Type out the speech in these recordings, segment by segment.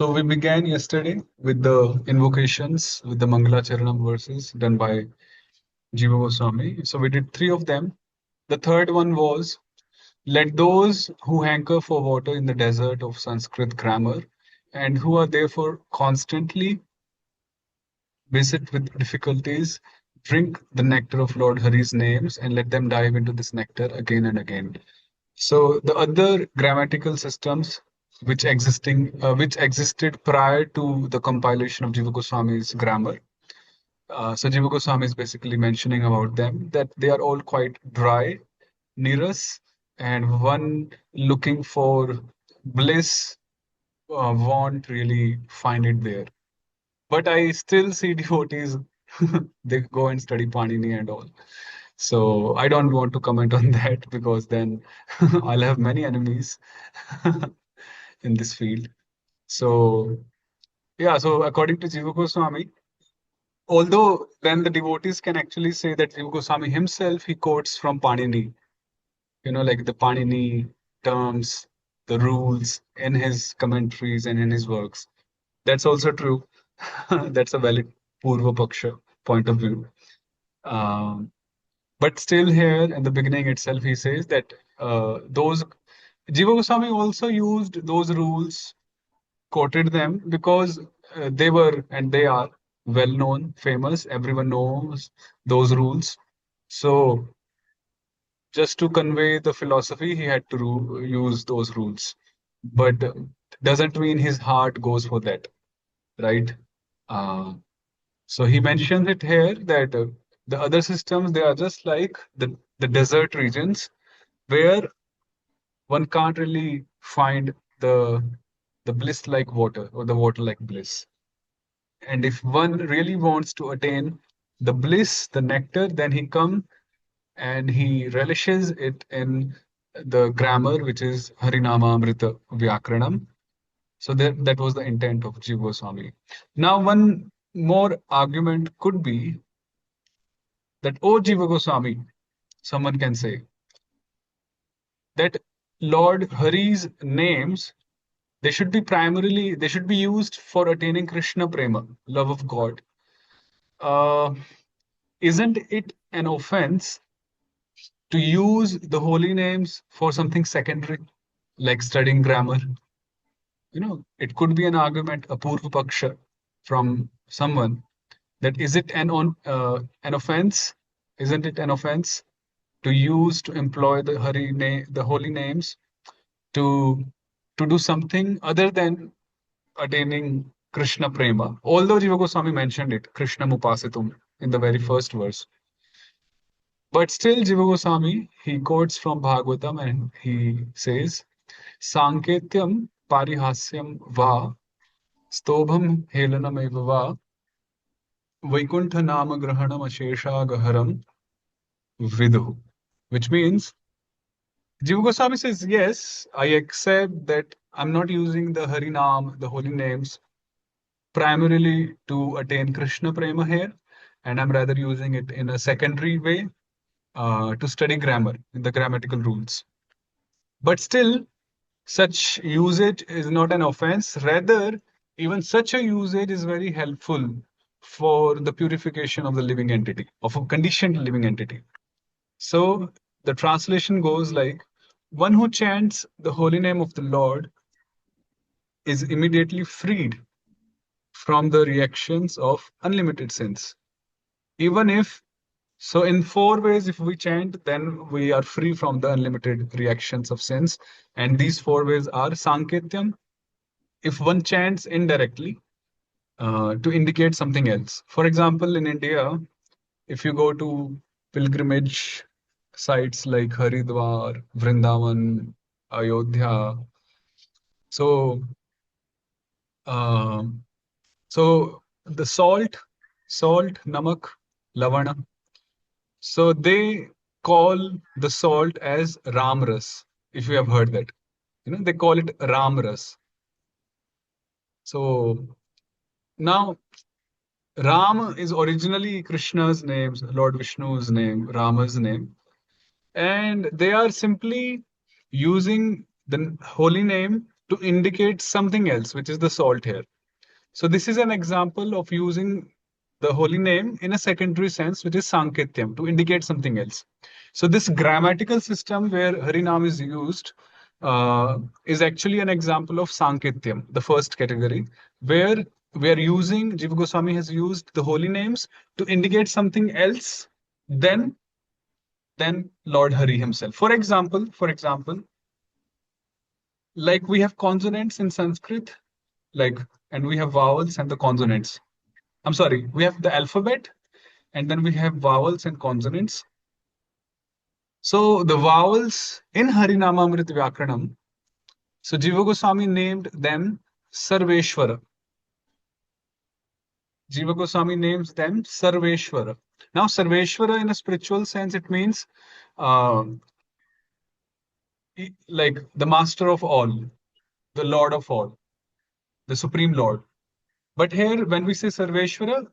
So we began yesterday with the invocations, with the Mangala Charanam verses done by Jiva Goswami. So we did three of them. The third one was, let those who hanker for water in the desert of Sanskrit grammar and who are therefore constantly beset with difficulties drink the nectar of Lord Hari's names and let them dive into this nectar again and again. So the other grammatical systems which existed prior to the compilation of Jiva Goswami's grammar. So Jiva Goswami is basically mentioning about them that they are all quite dry, nearest, and one looking for bliss won't really find it there. But I still see devotees, they go and study Panini and all. So I don't want to comment on that because then I'll have many enemies in this field. So yeah, so according to Jiva Goswami, although then the devotees can actually say that Jiva Goswami himself he quotes from Panini, like the Panini terms, the rules in his commentaries and in his works. That's also true. That's a valid Purva Paksha point of view. Um, but still, here in the beginning itself, he says that those Jiva Goswami also used those rules, quoted them because they were and they are well known, famous. Everyone knows those rules. So, just to convey the philosophy, he had to use those rules. But doesn't mean his heart goes for that, right? Uh, So he mentions it here that the other systems they are just like the desert regions where one can't really find the bliss like water or the water like bliss. And if one really wants to attain the bliss, the nectar, then he come and he relishes it in the grammar, which is Harinama Amrita Vyakranam. So that was the intent of Jiva Goswami. Now, one more argument could be that, oh, Jiva Goswami, someone can say that Lord Hari's names, they should be used for attaining Krishna Prema, love of God. Uh, isn't it an offense to use the holy names for something secondary, like studying grammar? It could be an argument, a Purva Paksha from someone that is it an offense? Isn't it an offense to use to employ the holy names to do something other than attaining Krishna Prema? Although Jiva Goswami mentioned it, Krishna Mupasitum, in the very first verse. But still, Jiva Goswami, he quotes from Bhagavatam and he says, Sanketyam parihasyam va stobham helanam eva va Vaikuntha nama grahanam ashesha gaharam viduhu. Which means Jiva Goswami says, yes, I accept that I'm not using the Harinam, the holy names, primarily to attain Krishna Prema here, and I'm rather using it in a secondary way to study grammar, in the grammatical rules. But still, such usage is not an offense. Rather, even such a usage is very helpful for the purification of the living entity, of a conditioned living entity. So the translation goes like, one who chants the holy name of the Lord is immediately freed from the reactions of unlimited sins. Even if, so in four ways, if we chant, then we are free from the unlimited reactions of sins. And these four ways are Sanketyam, if one chants indirectly to indicate something else. For example, in India, if you go to pilgrimage sites like Haridwar, Vrindavan, Ayodhya, so um, so the salt, namak, lavana. So they call the salt as Ramras, if you have heard that. They call it Ramras. So now Ram is originally Krishna's name, Lord Vishnu's name, Rama's name. And they are simply using the holy name to indicate something else, which is the salt here. So this is an example of using the holy name in a secondary sense, which is Sanketyam, to indicate something else. So this grammatical system where Harinam is used is actually an example of Sanketyam, the first category, where we are using, Jiva Goswami has used the holy names to indicate something else than, than Lord Hari himself. For example, like we have consonants in Sanskrit, like, and we have vowels and the consonants. I'm sorry, we have the alphabet and then we have vowels and consonants. So the vowels in Harinamamrit Vyakaranam, so Jiva Goswami named them Sarveshwara. Jiva Goswami names them Sarveshwara. Now, Sarveshwara in a spiritual sense, it means uh, like the master of all, the Lord of all, the Supreme Lord. But here, when we say Sarveshwara,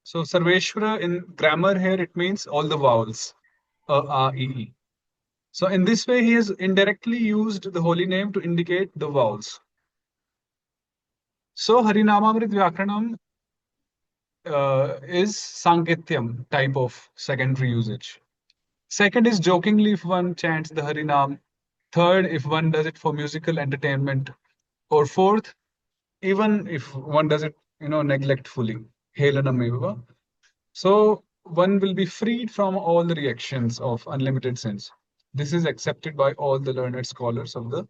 so Sarveshwara in grammar here, it means all the vowels, e. So in this way, he has indirectly used the holy name to indicate the vowels. So Harinamamrit Vyakaranam is Sanketyam type of secondary usage. Second is jokingly if one chants the Harinam. Third, if one does it for musical entertainment. Or fourth, even if one does it, neglectfully. Helanameva. So one will be freed from all the reactions of unlimited sins. This is accepted by all the learned scholars of the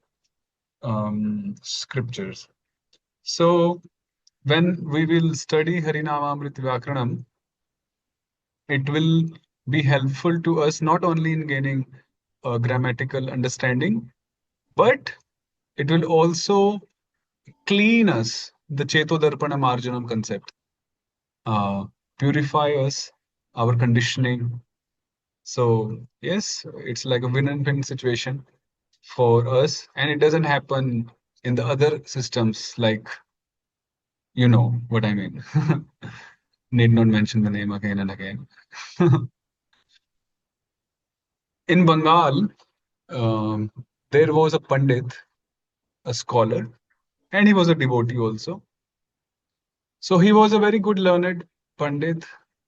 scriptures. So when we will study Harinamamrit Vyakaranam, it will be helpful to us not only in gaining grammatical understanding, but it will also clean us, the Chetodarpana Marjanam concept, uh, purify us, our conditioning. So, yes, it's like a win-win situation for us, and it doesn't happen in the other systems, like, you know what I mean. Need not mention the name again and again. In Bengal, um, there was a Pandit, a scholar, and he was a devotee also. So he was a very good learned Pandit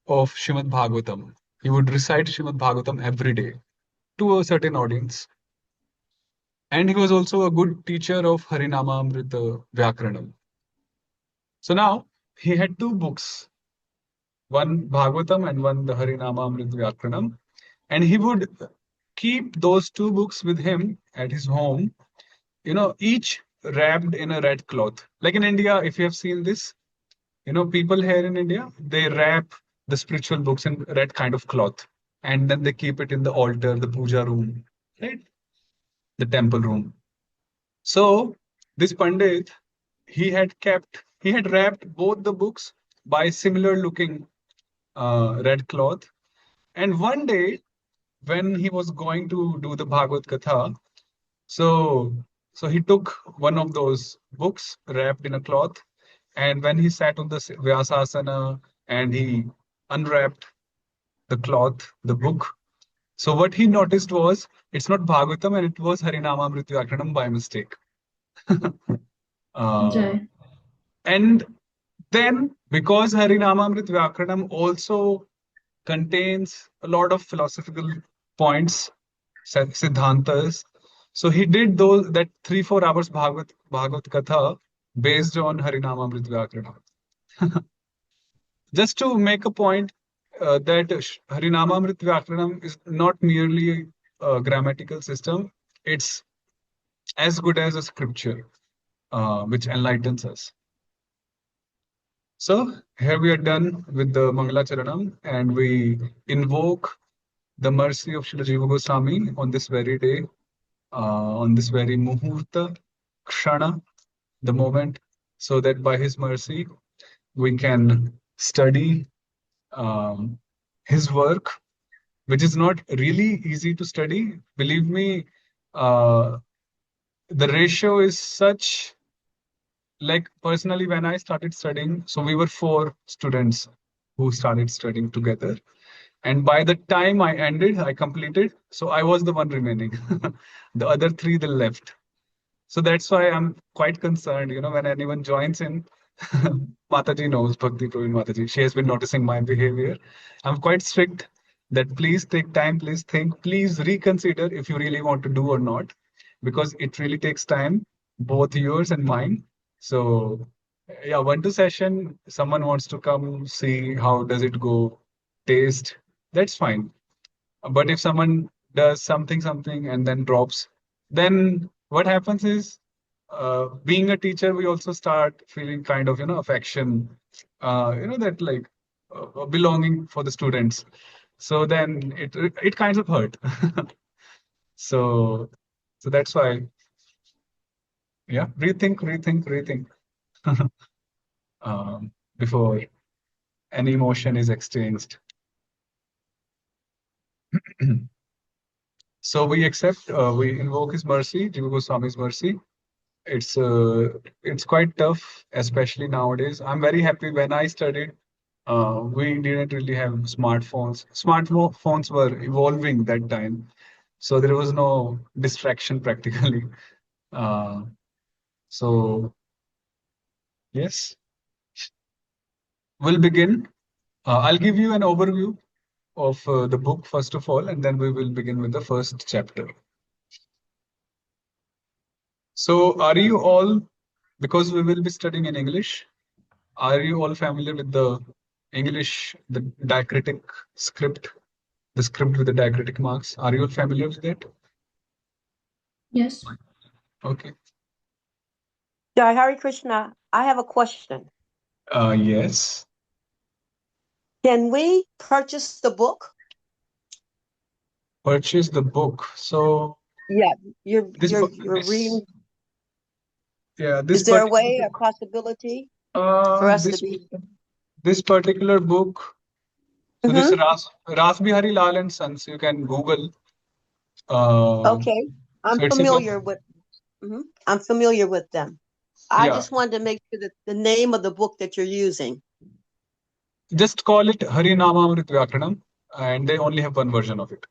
of Shrimad Bhagavatam. He would recite Shrimad Bhagavatam every day to a certain audience. And he was also a good teacher of Harinama Amrita Vyakaranam. So now he had two books, one Bhagavatam and one the Harinama Amrita Vyakaranam. And he would keep those two books with him at his home, each wrapped in a red cloth. Like in India, if you have seen this, people here in India, they wrap the spiritual books in red kind of cloth, and then they keep it in the altar, the puja room, right? The temple room. So this Pandit, he had wrapped both the books by similar looking red cloth. And one day, when he was going to do the Bhagavad Katha, so so he took one of those books wrapped in a cloth, and when he sat on the Vyasasana and he unwrapped the cloth, the book, so what he noticed was it's not Bhagavatam and it was Harinama Mrityakranam by mistake. uh, Jai. and then because Harinama Mrityakranam also contains a lot of philosophical points, siddhantas. So he did those that 3-4 hours Bhagavad Katha based on Harinamamrit Vyakaranam. Just to make a point that Harinamamrit Vyakaranam is not merely a grammatical system, it's as good as a scripture which enlightens us. So here we are done with the Mangala Charanam and we invoke the mercy of Srila Jiva Goswami on this very day, on this very Muhurta, Kshana, the moment, so that by his mercy we can study um, his work, which is not really easy to study. Believe me, uh, the ratio is such, like personally, when I started studying, so we were 4 students who started studying together. And by the time I completed, so I was the one remaining. The other 3, they left. So that's why I'm quite concerned, when anyone joins in. Mataji knows, Bhakti Praveen Mataji. She has been noticing my behavior. I'm quite strict that please take time, please think, please reconsider if you really want to do or not, because it really takes time, both yours and mine. So yeah, 1-2 session, someone wants to come see how does it go, taste, that's fine. But if someone does something and then drops, then what happens is, being a teacher, we also start feeling kind of, affection, that like belonging for the students. So then it kind of hurt. So so that's why, yeah, rethink before any emotion is exchanged. So we accept, we invoke his mercy, Jiva Goswami's mercy. It's quite tough, especially nowadays. I'm very happy when I studied. We didn't really have smartphones. Smartphones were evolving that time, so there was no distraction practically. Uh, so yes, we'll begin. I'll give you an overview of the book first of all, and then we will begin with the first chapter. So, are you all, because we will be studying in English, are you all familiar with the English, the diacritic script, the script with the diacritic marks? Are you all familiar with that? Yes. Okay. Jai Hare Krishna, I have a question. Yes. Can we purchase the book? Purchase the book. So Yeah, you're this you're book, you're reading. this Is there a particular way, a book, possibility for us to be? this particular book. So this Mm-hmm. Ras Bihari Lal and Sons. You can Google. Okay, I'm So it's a book. familiar with. I'm familiar with them. I Yeah. just wanted to make sure that the name of the book that you're using. Just call it Harinamamrit Vyakaranam, and they only have one version of it.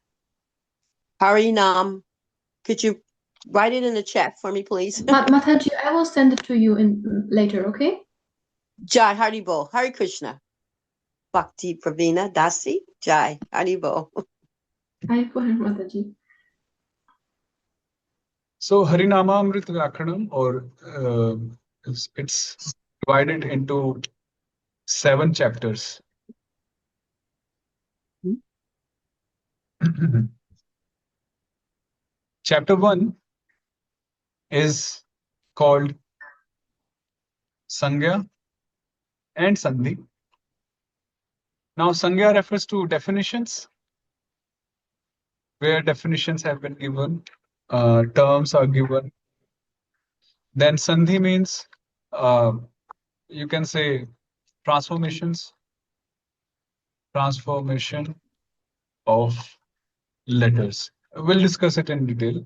Harinam. Could you write it in the chat for me, please? Mataji, I will send it to you in later, okay? Jai Haribo, Hare Krishna. Bhakti Pravina Dasi, Jai Haribo. Mataji. So Harinamamrit Vyakaranam, or it's divided into 7 chapters. Chapter 1 is called Sangya and Sandhi. Now, Sangya refers to definitions, where definitions have been given, terms are given. Then Sandhi means, uh, you can say, transformation of letters. We'll discuss it in detail.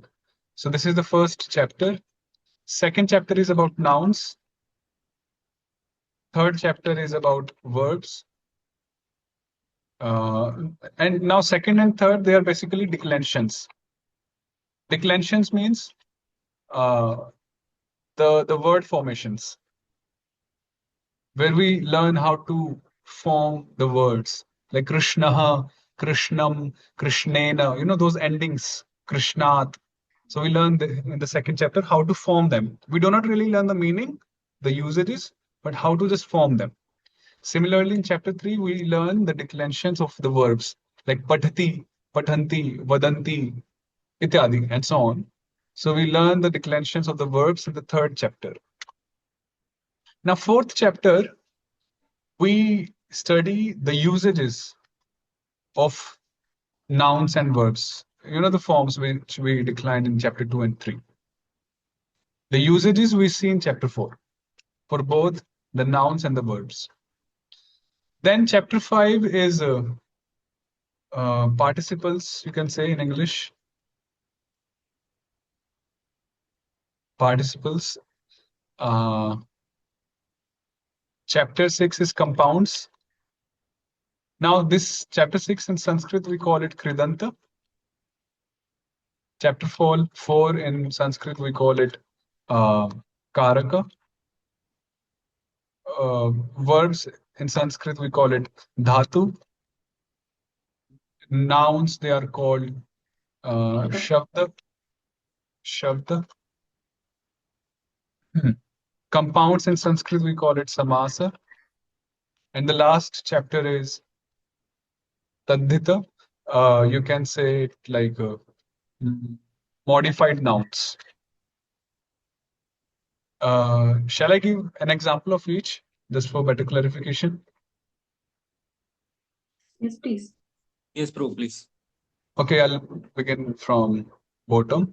So this is the first chapter. Second chapter is about nouns. Third chapter is about verbs. And now second and third, they are basically declensions. Declensions means the word formations, where we learn how to form the words like Krishnaha, Krishnam, Krishnena, those endings, Krishnat. So we learn in the second chapter how to form them. We do not really learn the meaning, the usages, but how to just form them. Similarly, in chapter 3, we learn the declensions of the verbs like patati, patanti, vadanti, ityadi, and so on. So we learn the declensions of the verbs in the third chapter. Now, fourth chapter, we study the usages of nouns and verbs. The forms which we declined in chapter 2 and 3. The usages we see in chapter 4 for both the nouns and the verbs. Then chapter 5 is participles, you can say in English. Participles. Chapter 6 is compounds. Now this chapter 6 in Sanskrit, we call it Kridanta. Chapter 4 in Sanskrit, we call it Karaka. Verbs in Sanskrit we call it dhatu. Nouns they are called shabda. Shabda. Compounds in Sanskrit we call it samasa. And the last chapter is tadhita. You can say it like modified nouns. Shall I give an example of each, just for better clarification? Yes, please. Yes, bro, please. Okay, I'll begin from bottom.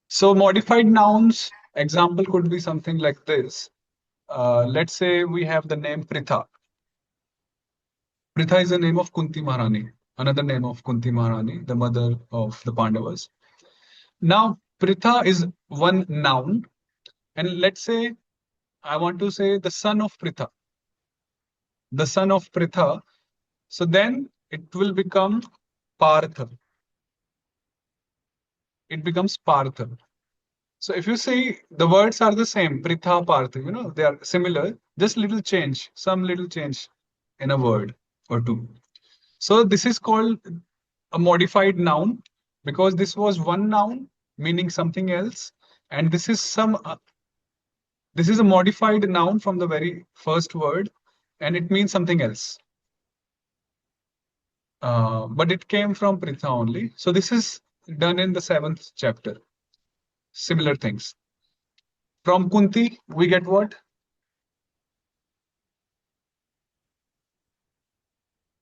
So modified nouns, example could be something like this. Let's say we have the name Pritha. Pritha is the name of Kunti Maharani, another name of Kunti Maharani, the mother of the Pandavas. Now, Pritha is one noun, and let's say I want to say the son of Pritha. The son of Pritha. So then it will become Partha. It becomes Partha. So if you see the words are the same, Pritha, Partha, they are similar, just little change, some little change in a word or two. So this is called a modified noun because this was one noun meaning something else, and this is a modified noun from the very first word, and it means something else. But it came from Pritha only. So this is done in the 7th chapter. Similar things. From Kunti, we get what?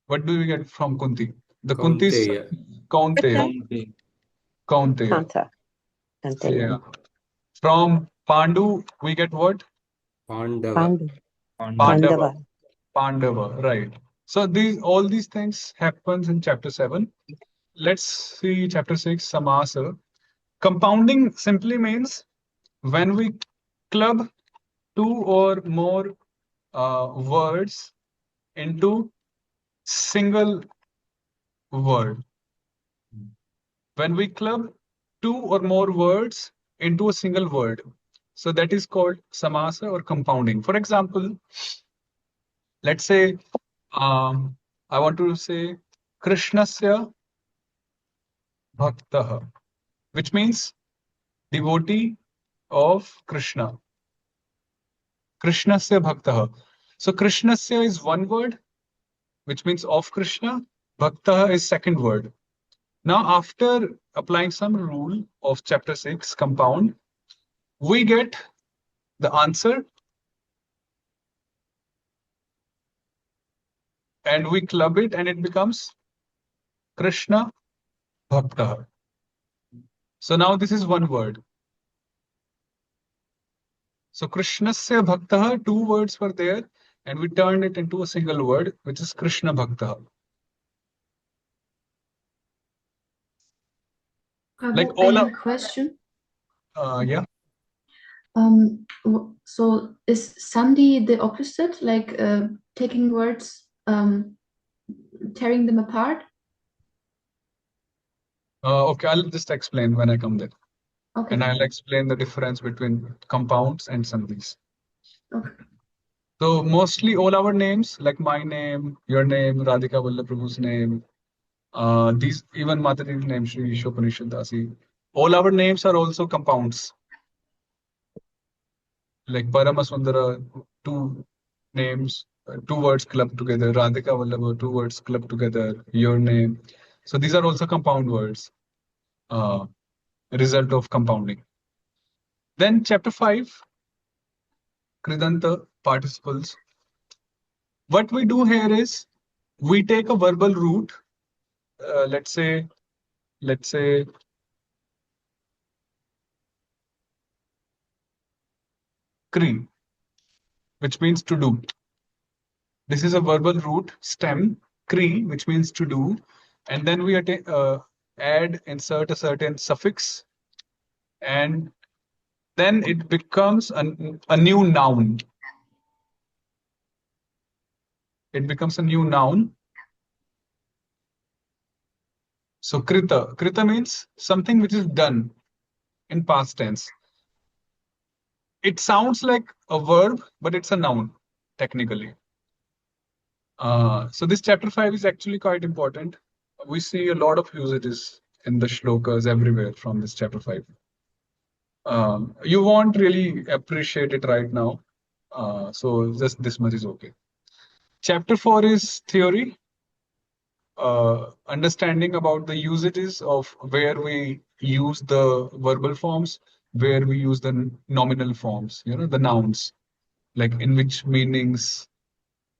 What do we get from Kunti? The Kunti's Kaunteya. Kaunteya. Kaunteya. Kaunteya. Kanta. Kanta. Yeah. From Pandu, we get what? Pandava. Pandu. Pandava. Pandava. Pandava, right. So all these things happens in chapter 7. Let's see chapter 6, Samasa. Compounding simply means when we club two or more words into single word. When we club two or more words into a single word. So that is called samasa or compounding. For example, let's say I want to say Krishnasya Bhaktah, which means devotee of Krishna. Krishnasya Bhaktah. So Krishnasya is one word, which means of Krishna. Bhaktah is second word. Now, after applying some rule of chapter 6, compound, we get the answer and we club it and it becomes Krishna Bhakta. So now this is one word. So Krishnasya Bhakta, two words were there and we turned it into a single word, which is Krishna Bhakta. Like I all have a question. yeah. So is Sandhi the opposite, like taking words, tearing them apart? Okay, I'll just explain when I come there. Okay. And I'll explain the difference between compounds and sandhis. Okay. So mostly all our names, like my name, your name, Radhika Vallaprabhu's name, these even Matati's name, Shri Shopanishad Dasi, all our names are also compounds. Like Param Sundar, two names, two words clubbed together, Radhika Vallabha, two words clubbed together, your name. So these are also compound words, result of compounding. Then chapter 5, Kridanta participles. What we do here is we take a verbal root, let's say kri, which means to do. This is a verbal root stem, kri, which means to do, and then we insert a certain suffix, and then it becomes a new noun. It becomes a new noun. So krita means something which is done in past tense. It sounds like a verb, but it's a noun, technically. So this chapter 5 is actually quite important. We see a lot of usages in the shlokas everywhere from this chapter 5. You won't really appreciate it right now. So just this much is okay. Chapter 4 is theory, understanding about the usages of where we use the verbal forms, where we use the nominal forms, the nouns, like in which meanings,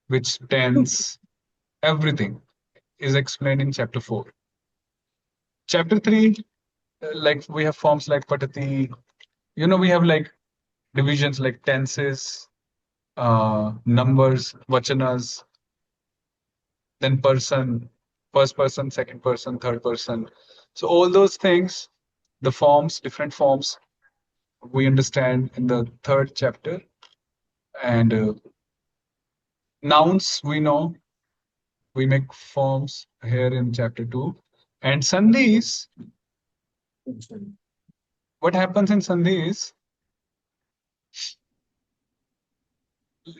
which tense, everything is explained in chapter 4. Chapter 3, like we have forms like patati, we have like divisions like tenses, numbers, vachanas, then person, first person, second person, third person. So all those things, the forms, different forms, we understand in the third chapter. And nouns, we know, we make forms here in chapter 2. And sandhis, what happens in sandhi is,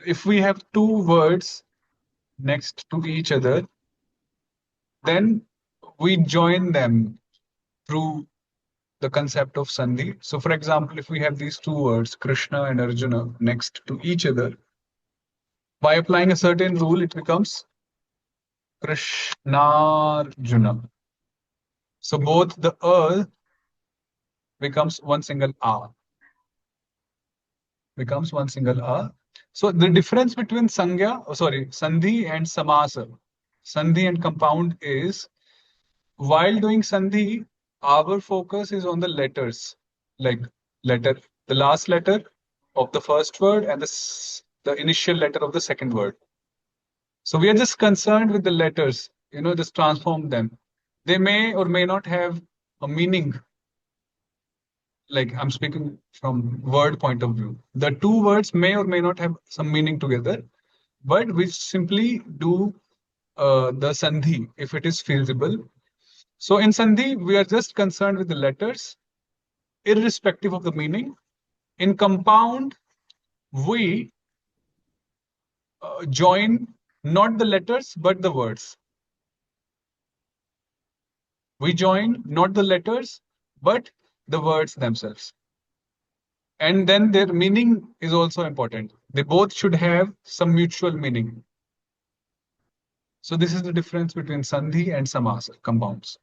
if we have two words next to each other, then we join them through the concept of sandhi. So, for example, if we have these two words, Krishna and Arjuna, next to each other, by applying a certain rule, it becomes Krishnarjuna. So, both the becomes one single A. Becomes one single A. So, the difference between sandhi and samasa, sandhi and compound is, while doing sandhi, our focus is on the letters, like letter, the last letter of the first word and the initial letter of the second word. So we are just concerned with the letters, just transform them. They may or may not have a meaning. Like I'm speaking from word point of view. The two words may or may not have some meaning together, but we simply do the sandhi if it is feasible. So in sandhi, we are just concerned with the letters, irrespective of the meaning. In compound, we join not the letters, but the words. We join not the letters, but the words themselves. And then their meaning is also important. They both should have some mutual meaning. So this is the difference between sandhi and samasa, compounds.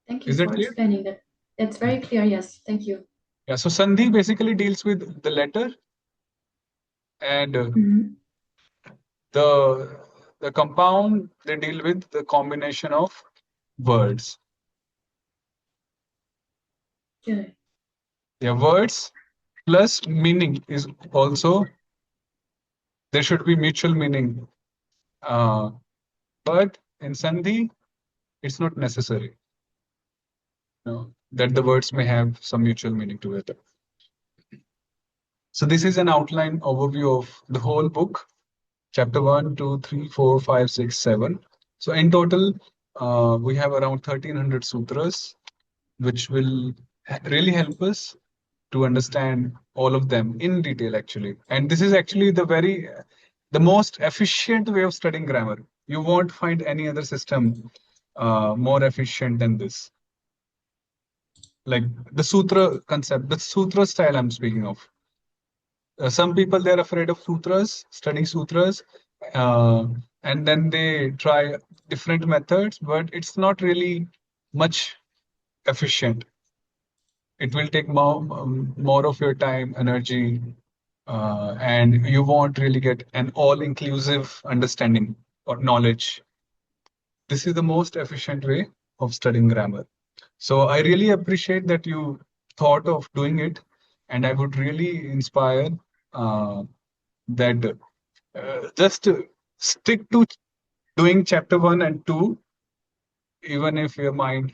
Thank you Is it for clear? explaining that. It's very clear, yes. Thank you. Yeah, so sandhi basically deals with the letter, and Mhm. the compound, they deal with the combination of words. Good. Yeah, words plus meaning is also, there should be mutual meaning. But in sandhi, it's not necessary, that the words may have some mutual meaning together. So this is an outline overview of the whole book, chapter 1, 2, 3, 4, 5, 6, 7. So in total, we have around 1300 sutras, which will really help us to understand all of them in detail, actually. And this is actually the most efficient way of studying grammar. You won't find any other system more efficient than this. Like the sutra concept, the sutra style I'm speaking of. Some people, they're afraid of sutras, studying sutras, uh, and then they try different methods, but it's not really much efficient. It will take more of your time, energy, and you won't really get an all-inclusive understanding or knowledge. This is the most efficient way of studying grammar. So I really appreciate that you thought of doing it, and I would really inspire uh, that just stick to doing chapter 1 and 2, even if your mind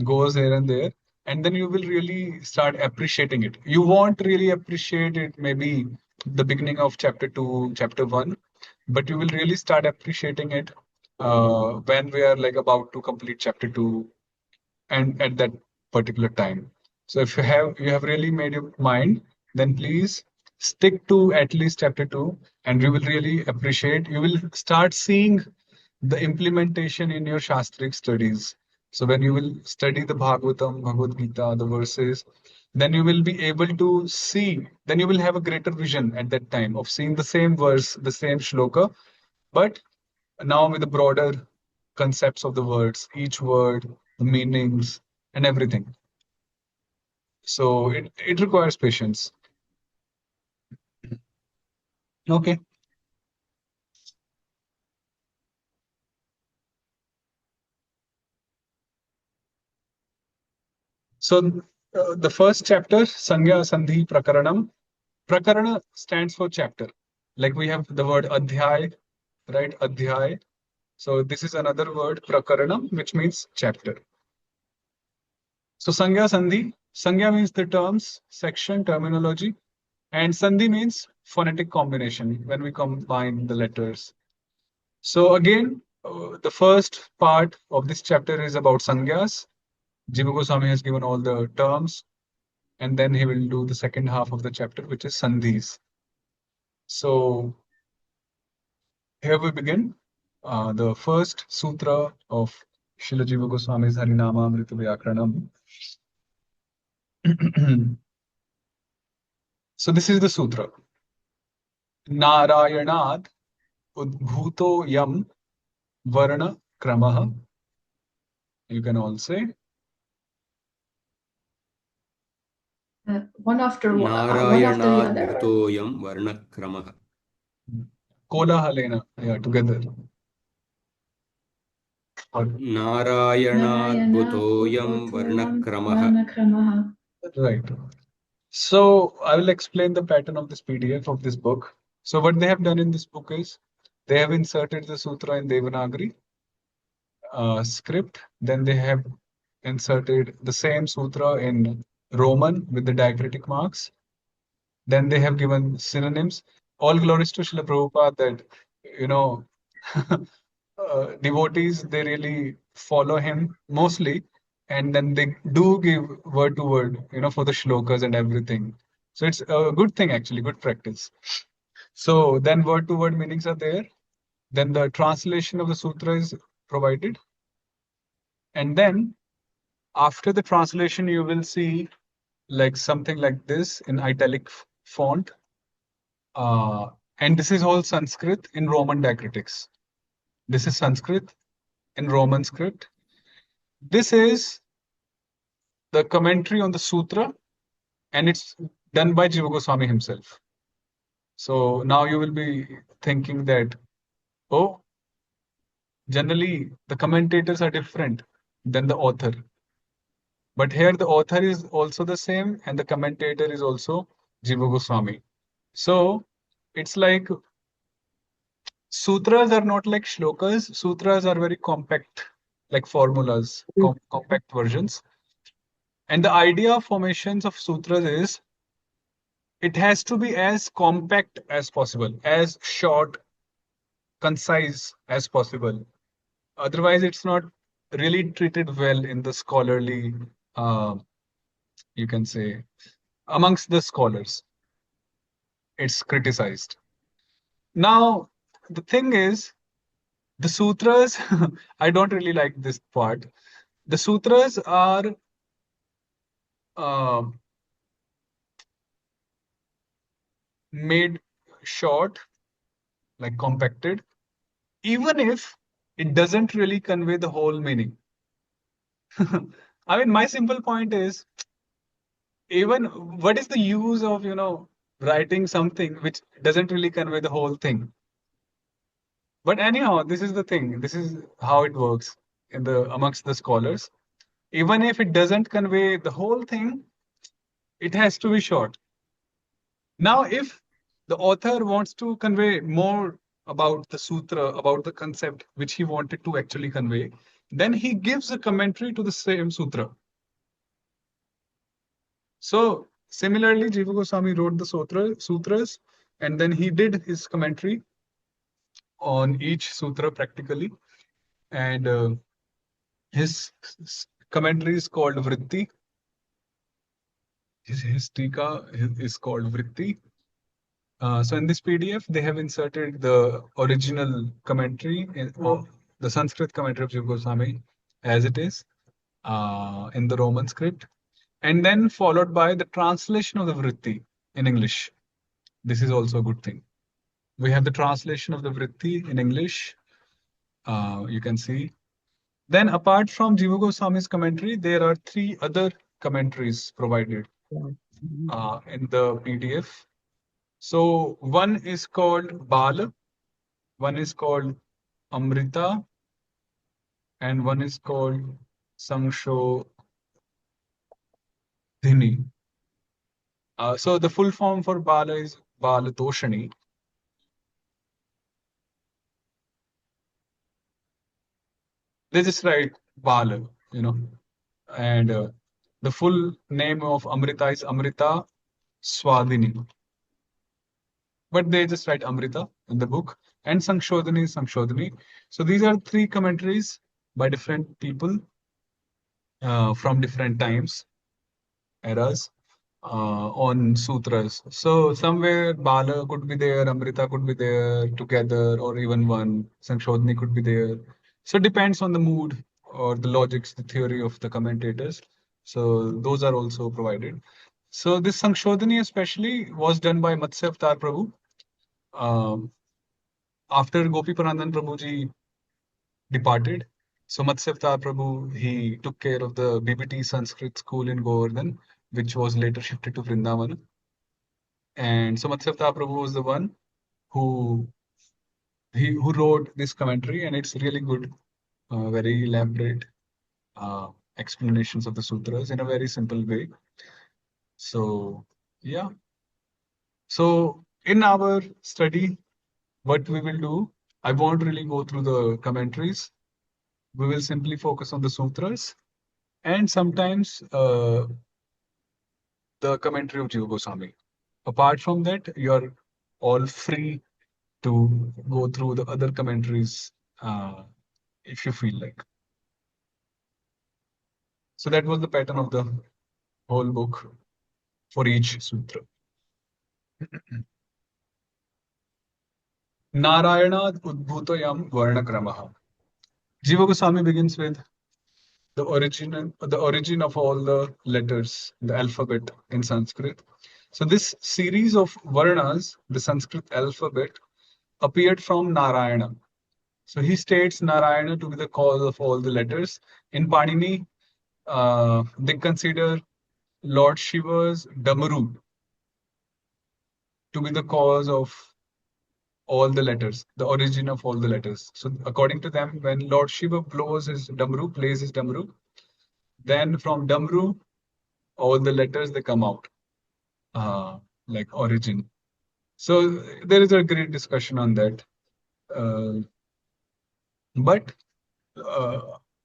goes here and there, and then you will really start appreciating it. You won't really appreciate it maybe the beginning of chapter 2, chapter 1, but you will really start appreciating it when we are like about to complete chapter 2 and at that particular time. So if you have really made your mind, then please stick to at least chapter 2, and we will really appreciate. You will start seeing the implementation in your Shastric studies. So when you will study the Bhagavatam, Bhagavad Gita, the verses, then you will be able to see, then you will have a greater vision at that time of seeing the same verse, the same shloka, but now with the broader concepts of the words, each word, the meanings, and everything. So it requires patience. Okay. So the first chapter, Sangya Sandhi Prakaranam. Prakarana stands for chapter. Like we have the word adhyay, right? Adhyay. So this is another word, Prakaranam, which means chapter. So Sangya Sandhi. Sangya means the terms, section, terminology. And Sandhi means phonetic combination when we combine the letters. So again, the first part of this chapter is about Sangyas. Jiva Goswami has given all the terms, and then he will do the second half of the chapter, which is Sandhis. So here we begin. The first sutra of Srila Jiva Goswami's Harinama Amrita Vyakranam. So this is the sutra. Narayanad Udbhuto Yam Varna Kramaha. You can all say. One after the other. Narayanaadbhutoyam varnakramaha. Kolahalena, yeah, together. Or, Narayanaadbhutoyam varnakramaha. right. So I will explain the pattern of this PDF of this book. So what they have done in this book is they have inserted the sutra in Devanagari script. Then they have inserted the same sutra in Roman with the diacritic marks. Then they have given synonyms. All glories to Srila Prabhupada that, you know, devotees, they really follow him mostly. And then they do give word to word, for the shlokas and everything. So it's a good thing, actually, good practice. So then word to word meanings are there. Then the translation of the sutra is provided. And then after the translation, you will see like something like this in italic font. And this is all Sanskrit in Roman diacritics. This is Sanskrit in Roman script. This is the commentary on the sutra, and it's done by Jiva Goswami himself. So now you will be thinking that, oh, generally the commentators are different than the author. But here the author is also the same, and the commentator is also Jiva Goswami. So it's like sutras are not like shlokas. Sutras are very compact, like formulas, compact versions. And the idea of formations of sutras is it has to be as compact as possible, as short, concise as possible. Otherwise, it's not really treated well in the scholarly, you can say, amongst the scholars. It's criticized. Now, the thing is, the sutras, I don't really like this part. The sutras are uh, made short, like compacted, even if it doesn't really convey the whole meaning. I mean, my simple point is, even what is the use of, writing something which doesn't really convey the whole thing? But anyhow, this is the thing. This is how it works in the amongst the scholars. Even if it doesn't convey the whole thing, it has to be short. Now, if the author wants to convey more about the sutra, about the concept which he wanted to actually convey, then he gives a commentary to the same sutra. So similarly, Jiva Goswami wrote the sutras, and then he did his commentary on each sutra practically. And his commentary is called Vritti. his tika is called Vritti. So in this PDF, they have inserted the original commentary or the Sanskrit commentary of Jiva Goswami as it is in the Roman script, and then followed by the translation of the Vritti in English. This is also a good thing. We have the translation of the Vritti in English. You can see. Then, apart from Jiva Goswami's commentary, there are three other commentaries provided in the PDF. So, one is called Bala, one is called Amrita, and one is called Sangshodhini. So, the full form for Bala is Bala Toshani. They just write Bala, and the full name of Amrita is Amrita Swadhini. But they just write Amrita in the book, and Sangshodhani is Sangshodhani. So these are three commentaries by different people from different times, eras, on sutras. So somewhere Bala could be there, Amrita could be there together, or even one. Sangshodhani could be there. So it depends on the mood or the logics, the theory of the commentators. So those are also provided. So this Sangshodhani especially was done by Matsya Avatar Prabhu. After Gopi Pranandan Prabhuji departed, so Matsya Avatar Prabhu, he took care of the BBT Sanskrit school in Govardhan, which was later shifted to Vrindavan. And so Matsya Avatar Prabhu was the one who who wrote this commentary, and it's really good, very elaborate explanations of the sutras in a very simple way. So yeah. So in our study, what we will do, I won't really go through the commentaries. We will simply focus on the sutras and sometimes the commentary of Jiva Goswami. Apart from that, you're all free to go through the other commentaries if you feel like. So that was the pattern of the whole book for each sutra. Narayana Udbhutayam Varnakramaha. Jiva Goswami begins with the origin of all the letters, the alphabet in Sanskrit. So this series of varnas, the Sanskrit alphabet, appeared from Narayana. So he states Narayana to be the cause of all the letters. In Panini, they consider Lord Shiva's Damaru to be the cause of all the letters, the origin of all the letters. So according to them, when Lord Shiva blows his Damaru, plays his Damaru, then from Damaru, all the letters they come out, like origin. So there is a great discussion on that. But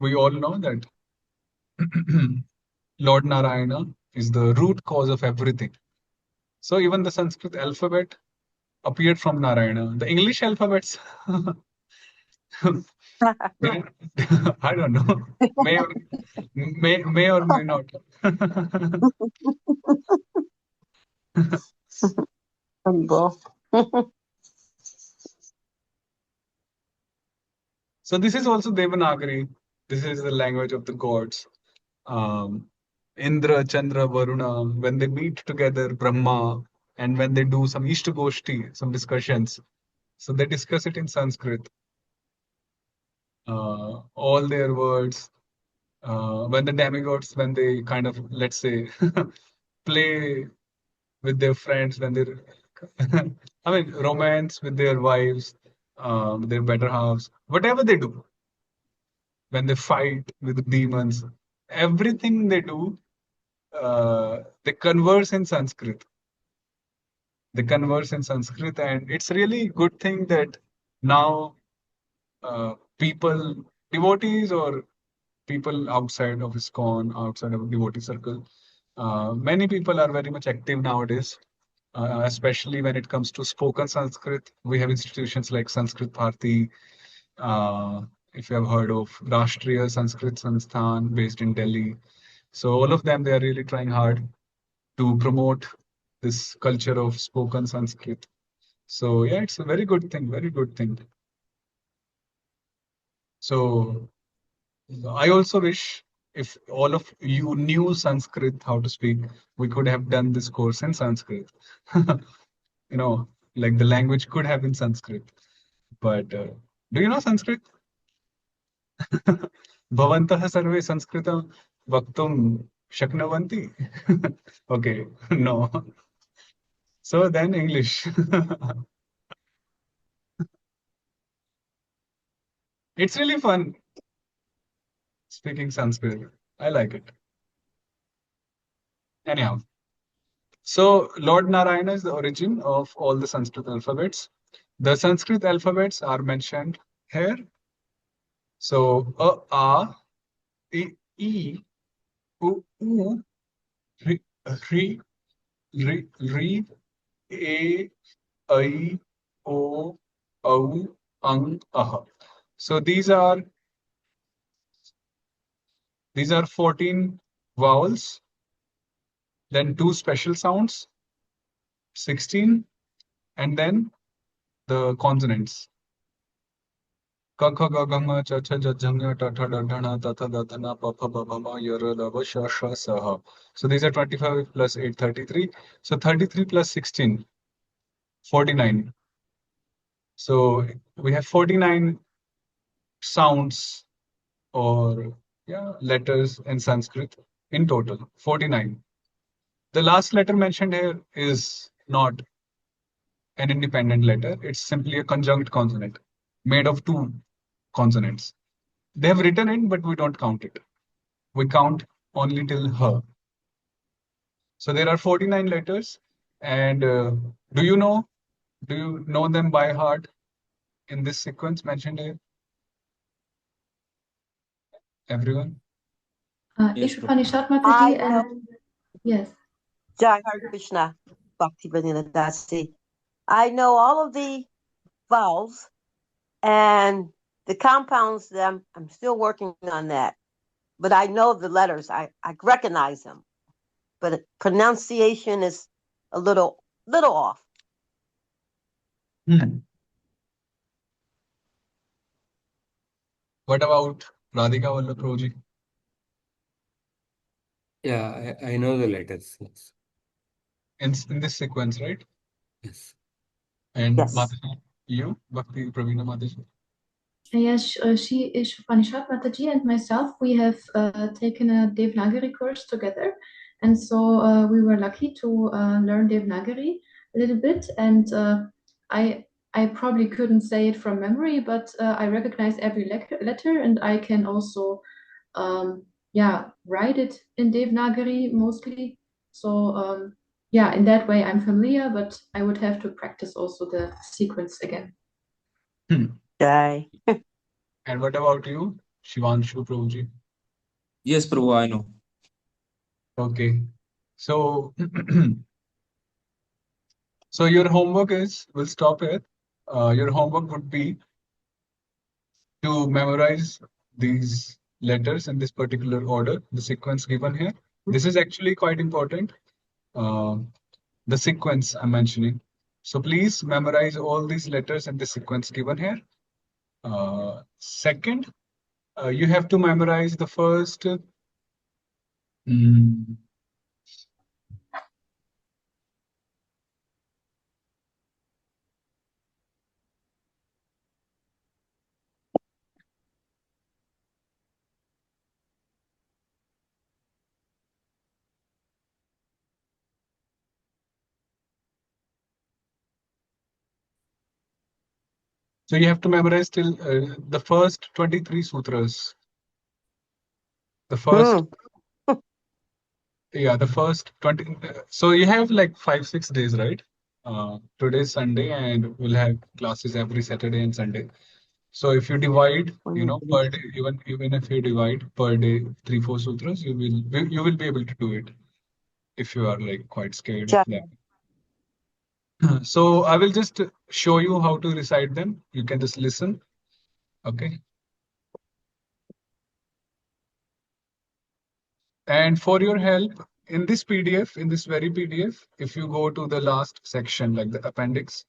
we all know that Lord Narayana is the root cause of everything. So even the Sanskrit alphabet appeared from Narayana. The English alphabets, I don't know, may or may not. So this is also Devanagari. This is the language of the gods. Indra, Chandra, Varuna, when they meet together, Brahma, and when they do some Ishtagoshti, some discussions, so they discuss it in Sanskrit. All their words, when the demigods, when they kind of, let's say, play with their friends, when they're, I mean, romance with their wives, their better halves, whatever they do, when they fight with demons, everything they do, they converse in Sanskrit. They converse in Sanskrit, and it's really good thing that now people, devotees or people outside of ISKCON, outside of devotee circle, many people are very much active nowadays, especially when it comes to spoken Sanskrit. We have institutions like Sanskrit Bharati, if you have heard of Rashtriya Sanskrit Sansthan based in Delhi. So all of them, they are really trying hard to promote this culture of spoken Sanskrit. So yeah, it's a very good thing, very good thing. So I also wish if all of you knew Sanskrit, how to speak, we could have done this course in Sanskrit. You know, like the language could have been Sanskrit. But do you know Sanskrit? भवन्तः सर्वे संस्कृतं वक्तुं शक्नुवन्ति? Okay, no. So then English. It's really fun speaking Sanskrit. I like it. Anyhow, so Lord Narayana is the origin of all the Sanskrit alphabets. The Sanskrit alphabets are mentioned here. So A, I, U, Ri, Ri, Ri, A, I, O, Au, Ang, Aha. So these are 14 vowels, then 2 special sounds, 16, and then the consonants. Ka, kha, ga, ga, nga, cha, cha, ja, jha, nga, ta, tha, da, dha, na, ta, tha, da, tha, na, pa, pha, ba, bha, ma, ya, ra, la, va, sha, sha, sa, ha. So these are 25 plus 8, 33. So 33 plus 16, 49. So we have 49 sounds or letters in Sanskrit in total, 49. The last letter mentioned here is not an independent letter. It's simply a conjunct consonant made of 2 consonants. They have written it, but we don't count it. We count only till her. So there are 49 letters. And do you know them by heart in this sequence mentioned here? Everyone? Yes, Ishupanishad I Mataji know. and yes. Jai Hare Krishna, Bhakti Vinaya Dasi. I know all of the vowels and the compounds. Them, I'm still working on that, but I know the letters. I recognize them, but pronunciation is a little off. What about Radhika Vallaprabhuji? Yeah, I know the letters. Yes. In this sequence, right? Yes. And Yes. Mataji, you, Bhakti Pravina Mataji? Yes, she is Upanishad Mataji and myself. We have taken a Devanagari course together, and so we were lucky to learn Devanagari a little bit. And I probably couldn't say it from memory, but I recognize every letter, and I can also write it in Devanagari mostly. So in that way I'm familiar, but I would have to practice also the sequence again. Jai. And what about you, Shivanshu Prabhuji? Yes, Prabhu, I know. Okay. So, so your homework is, we'll stop here. Your homework would be to memorize these letters in this particular order, the sequence given here. This is actually quite important, the sequence I'm mentioning. So please memorize all these letters in the sequence given here. Second, you have to memorize the first so you have to memorize till the first 23 sutras. The first, the first 20. So you have like 5-6 days, right? Today's Sunday, and we'll have classes every Saturday and Sunday. So if you divide, per day, even if you divide per day 3-4 sutras, you will be able to do it if you are like quite scared of them. So I will just show you how to recite them. You can just listen. Okay. And for your help, in this PDF, in this very PDF, if you go to the last section, like the appendix,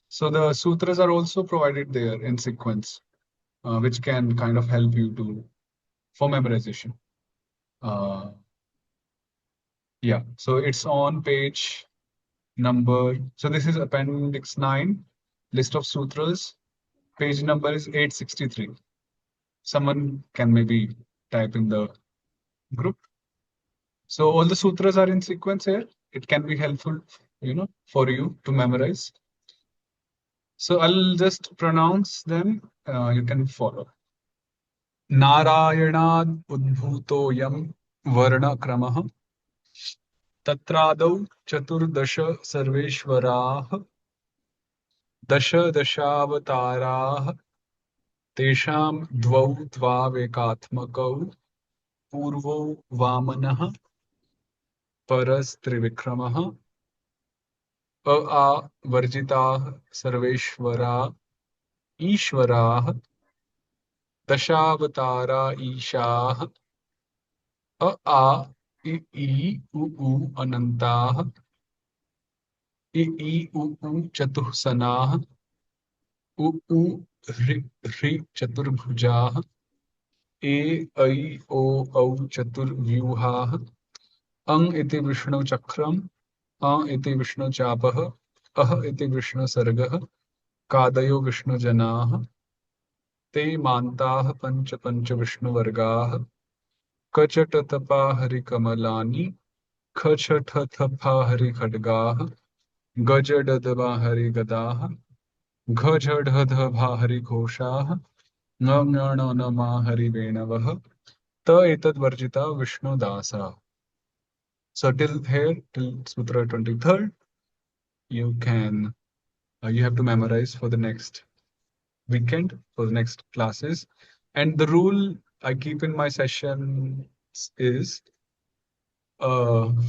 so the sutras are also provided there in sequence, which can kind of help you for memorization. Yeah, so it's on page number, so this is appendix 9, list of sutras. Page number is 863. Someone can maybe type in the group. So all the sutras are in sequence here. It can be helpful, for you to memorize. So I'll just pronounce them. You can follow. Narayanaad udbhutoyam varnakramah तत्रादौ चतुर्दश सर्वेश्वराः दश दशावताराः तेषां द्वौ द्वावेकात्मकौ पूर्वो वामनः परस्त्रिविक्रमः वर्जिताः सर्वेश्वरा ईश्वराः दशावतारा ईशाः आ इ ई उ ऊ अनन्ताः इ ई उ ऊ चतुःसनाः उ ऊ ह्रि ह्रि चतुर्भुजाः ए ऐ ओ औ चतुर्व्यूहाः अं इति विष्णुचक्रम् अ इति विष्णुचापः अह इति विष्णुसर्गः कादयो विष्णुजनाः ते मान्ताः पञ्च पञ्च विष्णुवर्गाः कचटतपा हरिकमलानि खचठथपा हरिखड्गाः गजडदबा हरिगदाः घझढधभा हरिघोषाः नमा हरिवेणवः त एतद्वर्जिता विष्णुदासा. So till here, till Sutra 23rd, you have to memorize for the next weekend, for the next classes. And the rule I keep in my session is,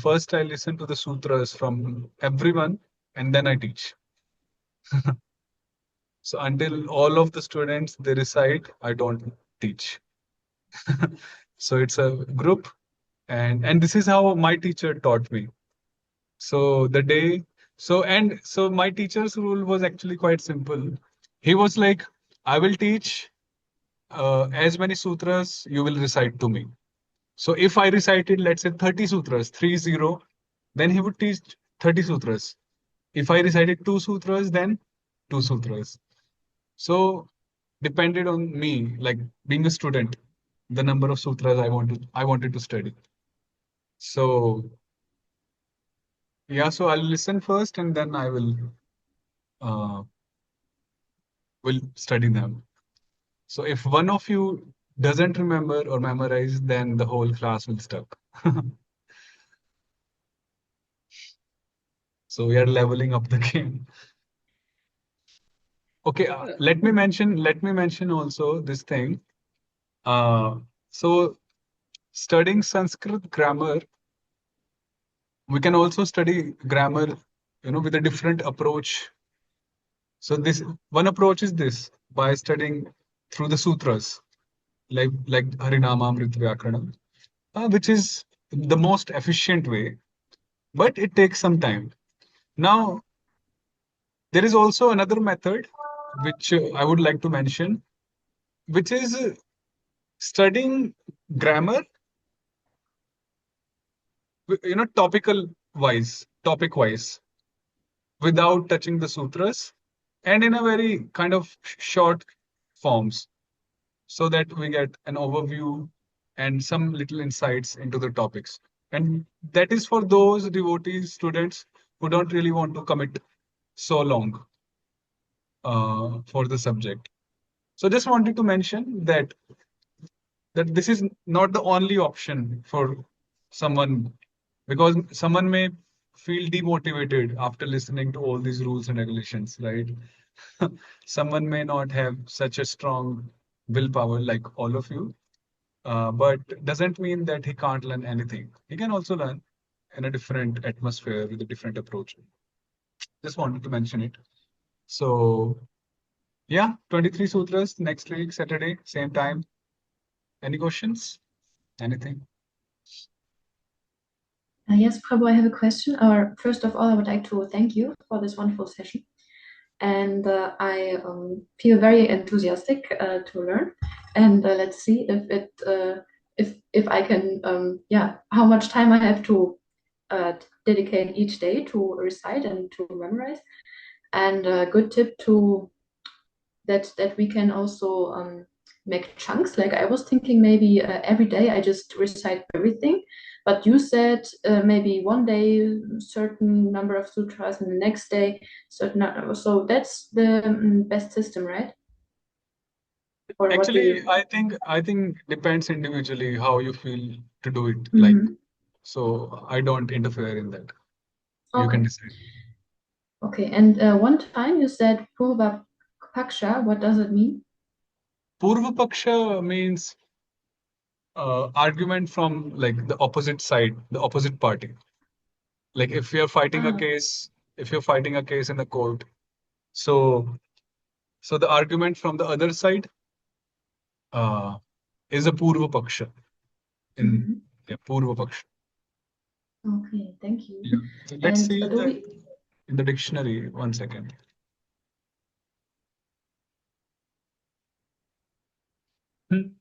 first I listen to the sutras from everyone and then I teach. So until all of the students, they recite, I don't teach. So it's a group, and this is how my teacher taught me. So my teacher's rule was actually quite simple. He was like, I will teach as many sutras you will recite to me. So if I recited, let's say 30 sutras, 30, then he would teach 30 sutras. If I recited 2 sutras, then 2 sutras. So depended on me, like being a student, the number of sutras I wanted to study. So yeah, so I'll listen first and then I will study them. So if one of you doesn't remember or memorize, then the whole class will stuck. So we are leveling up the game. Okay, let me mention also this thing. So studying Sanskrit grammar, we can also study grammar, with a different approach. So this one approach is this, by studying through the sutras, like Harinamamrita Vyakaranam, which is the most efficient way, but it takes some time. Now, there is also another method which I would like to mention, which is studying grammar, topic wise, without touching the sutras, and in a very kind of short forms, so that we get an overview and some little insights into the topics. And that is for those devotees, students who don't really want to commit so long for the subject. So just wanted to mention that this is not the only option for someone, because someone may feel demotivated after listening to all these rules and regulations, right? Someone may not have such a strong willpower like all of you, but doesn't mean that he can't learn anything. He can also learn in a different atmosphere with a different approach. Just wanted to mention it. So yeah, 23 sutras next week, Saturday, same time. Any questions? Anything? Yes, Prabhu, I have a question. First of all, I would like to thank you for this wonderful session. And I feel very enthusiastic to learn. And let's see if I can, how much time I have to dedicate each day to recite and to memorize. And a good tip that we can also make chunks. Like I was thinking maybe every day I just recite everything, but you said maybe one day certain number of sutras and the next day certain. So that's the best system, right? Or what do Actually, you? I think depends individually how you feel to do it. Like, Mhm. so I don't interfere in that. You can Okay. decide. Okay. And one time you said Purva Paksha. What does it mean? Purva Paksha means argument from like the opposite side, the opposite party. Like Ah. if you're fighting a case in the court, so so the argument from the other side uh, is a Purva Paksha in Mhm. Purva Paksha. Okay. Thank you. Yeah. So let's And see do we? in the dictionary. 1 second. Hmm.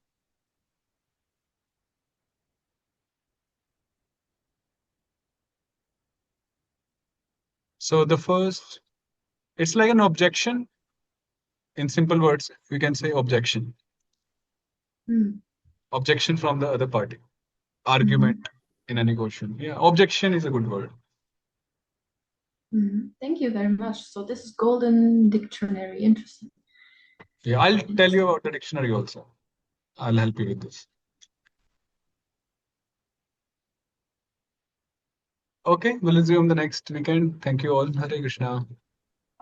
So the first, it's like an objection. In simple words, we can say objection. Hmm. Objection from the other party. Mhm. Argument in any question. Yeah, objection is a good word. Thank you very much. So this is Golden Dictionary. Interesting. Yeah, I'll tell you about the dictionary also. I'll help you with this. Okay, we'll resume the next weekend. Thank you all. Hare Krishna.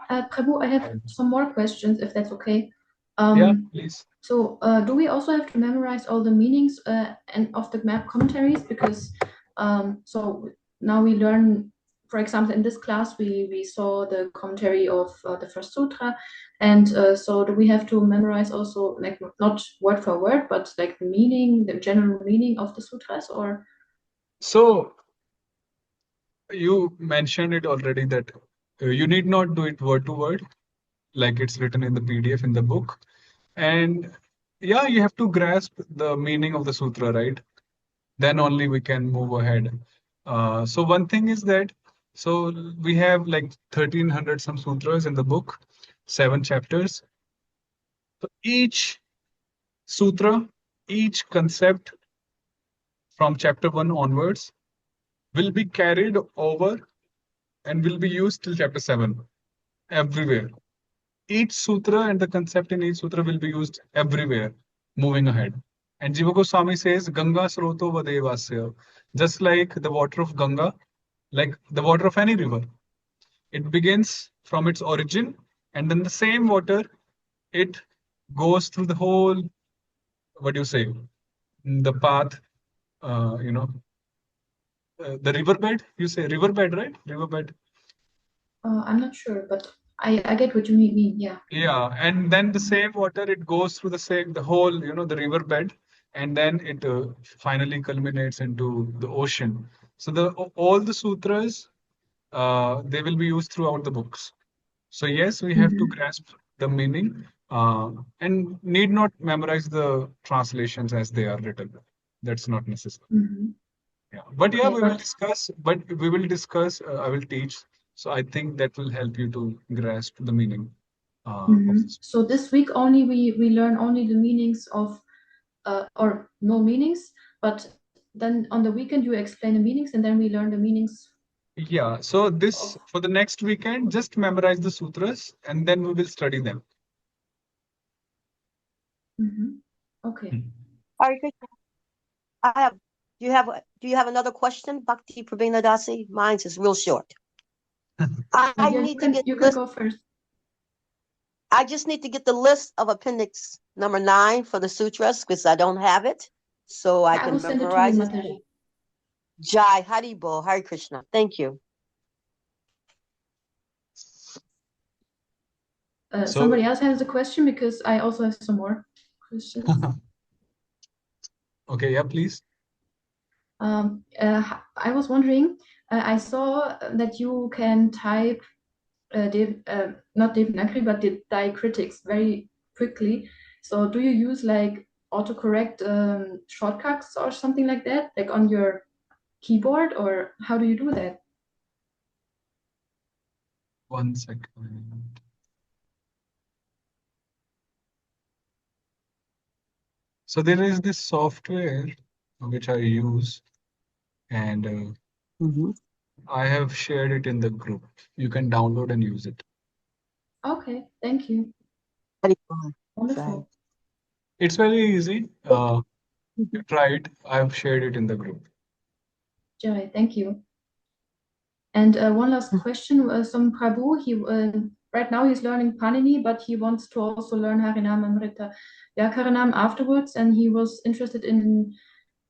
Prabhu, I have some more questions, if that's okay. Yeah, please. So, do we also have to memorize all the meanings and of the map commentaries? Because so now we learn, for example, in this class we saw the commentary of the first sutra, and so do we have to memorize also like not word for word, but like the meaning, the general meaning of the sutras, or? So you mentioned it already that you need not do it word to word, like it's written in the PDF in the book. And yeah, you have to grasp the meaning of the sutra, right? Then only we can move ahead. So one thing is that, so we have like 1300 some sutras in the book, 7 chapters. So each sutra, each concept from chapter 1 onwards will be carried over and will be used till chapter 7 everywhere. Each sutra and the concept in each sutra will be used everywhere, moving ahead. And Jiva Goswami says, Ganga Sroto Vadevasya, just like the water of Ganga, like the water of any river. It begins from its origin, and then the same water, it goes through the whole, what do you say, the path, uh, you know, the riverbed, you say riverbed, right? Riverbed. I'm not sure, but I get what you mean. Yeah. Yeah, and then the same water it goes through the whole, the riverbed, and then it finally culminates into the ocean. So all the sutras they will be used throughout the books. So yes, we have to Mm-hmm. grasp the meaning and need not memorize the translations as they are written. That's not necessary. Mm-hmm. Yeah, but yeah, Okay, we will but discuss. But we will discuss. I will teach. So I think that will help you to grasp the meaning of this. so this week only we learn only the meanings of or no meanings, but then on the weekend you explain the meanings and then we learn the meanings Yeah, so this of. for the next weekend, just memorize the sutras and then we will study them. Okay. Hmm. Hare Krishna. I have. Do you have another question, Bhakti Pravina Dasi? Mine's is real short. I Yeah, need to get you the can list. go first. I just need to get the list of appendix number 9 for the sutras because I don't have it, so I I will can send it to you, memorize it. Mataji. Jai Haribol, Hare Krishna. Thank you. So Somebody else has a question because I also have some more questions. okay, yeah, please. I was wondering, I saw that you can type not Devanagari, but the diacritics very quickly. So do you use like autocorrect shortcuts or something like that, like on your keyboard, or how do you do that? 1 second. So there is this software which I use, and Mhm. I have shared it in the group. You can download and use it. Okay, thank you. Very fun. Wonderful. It's very easy. You try it. I've shared it in the group. Joy, thank you. And one last question, some Prabhu, he right now he's learning Panini, but he wants to also learn Harinam Amrita Vyakaranam afterwards, and he was interested in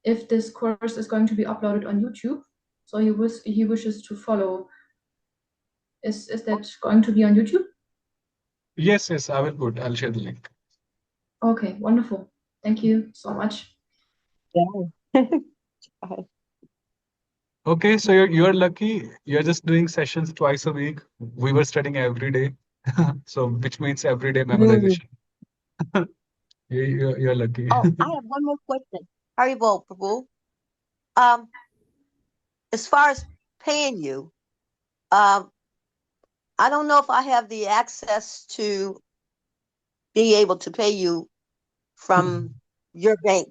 if this course is going to be uploaded on YouTube. So he wishes to follow. Is that going to be on YouTube? Yes, I'll share the link. Okay, wonderful. Thank you so much. Yeah. Okay, so you're lucky. You're just doing sessions twice a week. We were studying every day, so which means every day Mm. memorization. You're lucky. Oh, I have one more question. Haribol, Prabhu. Um, as far as paying you, um, I don't know if I have the access to be able to pay you from your bank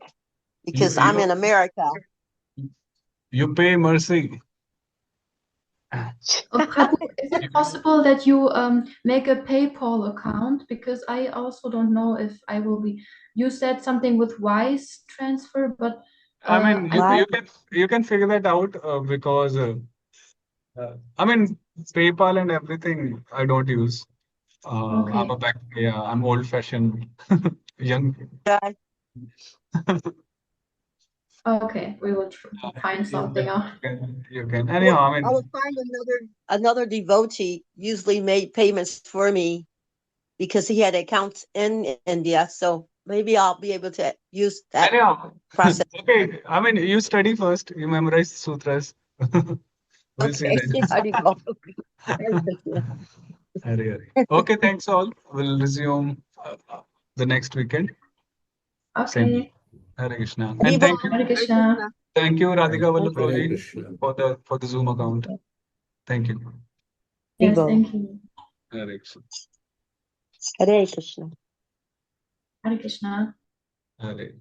because I'm in America. You pay Mercy. Prabhu, is it possible that you make a PayPal account? Because I also don't know if I will be. You said something with Wise transfer, but I mean, Right. you can figure that out because I mean PayPal and everything I don't use. okay, I'm old-fashioned, young. Right. okay, we will find something out. You can. Well, Anyhow, I I mean, will find another devotee usually made payments for me because he had accounts in India. So maybe I'll be able to use that anyhow. process. Okay, I mean, you study first. You memorize sutras. We'll see Okay. then. Haribol. Hare Krishna. Hare Hare. Okay, thanks all. We'll resume the next weekend. Same Okay, day. Hare Krishna. And Haribol. thank you. Hare Krishna. Thank you, Radhika Thank you. Hare Vallabhji, Krishna. for the Zoom account. Thank you. Yes, Haribol. thank you. Hare Krishna. Hare Krishna. Hare Krishna. Hare Krishna.